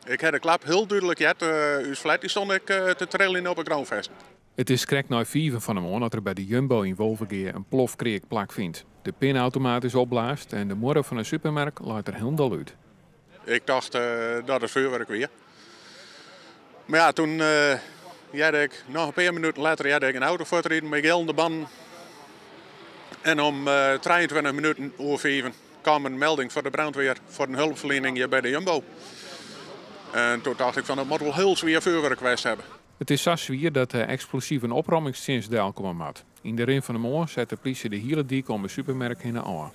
Ik heb de klap heel duidelijk gehad. Uw flat die stond ik te trillen op het grondvest. Het is krek na 4 van de morgen dat er bij de Jumbo in Wolvergeer een plofkreek plak vindt. De pinautomaat is opblaast en de morgen van de supermarkt laat er helemaal uit. Ik dacht dat is vuurwerk weer. Maar ja, toen had ik nog een paar minuten later had ik een auto voortrijden met geld in de banden. En om 23 minuten over 5 kwam een melding voor de brandweer voor een hulpverlening hier bij de Jumbo. En toen dacht ik van het moet wel heel zwaar vuurwerk geweest hebben. Het is zo zwaar dat de explosieve opruimingsdienst deel komen moet. In de rin van de morgen zet de politie de hele dik om de supermarkt heen aan.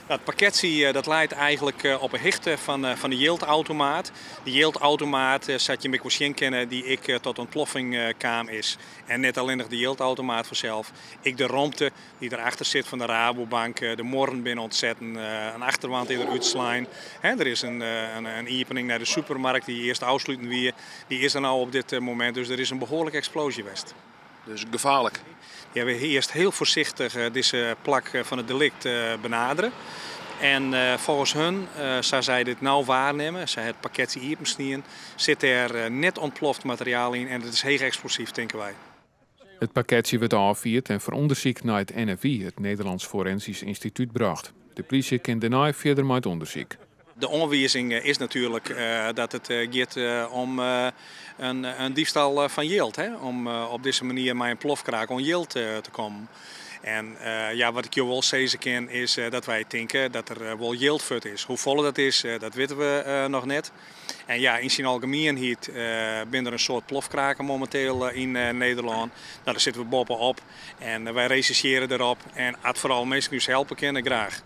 Het pakketje dat leidt eigenlijk op een hichte van de Yield-automaat. De Yield-automaat, zat je met zien kennen, die ik tot ontploffing kwam is. En net alleen nog de Yield-automaat vanzelf. Ik de romte die erachter zit van de Rabobank, de morgen binnen ontzetten, een achterwand in de uitslaan. Er is een opening naar de supermarkt die eerst afsluiten weer. Die is er nou op dit moment, dus er is een behoorlijke explosie geweest. Dus gevaarlijk. Ja, we eerst heel voorzichtig deze plak van het delict benaderen. En volgens hun, zou zij dit nou waarnemen, zij het pakketje hier besnien, zit er net ontploft materiaal in en het is heel explosief, denken wij. Het pakketje werd afgevierd en voor onderzoek naar het NFI, het Nederlands Forensisch Instituut, bracht. De politie kan daarna verder met onderzoek. De aanwijzing is natuurlijk dat het gaat om een diefstal van Yield. Hè? Om op deze manier met een plofkraak aan Yield te komen. En wat ik je wel zeggen kan is dat wij denken dat er wel Yield is. Hoe vol dat is, dat weten we nog net. En ja, in zijn algemeenheid zijn er een soort plofkraken momenteel in Nederland. Nou, daar zitten we bovenop en wij rechercheren erop. En als vooral mensen ons helpen kunnen, graag.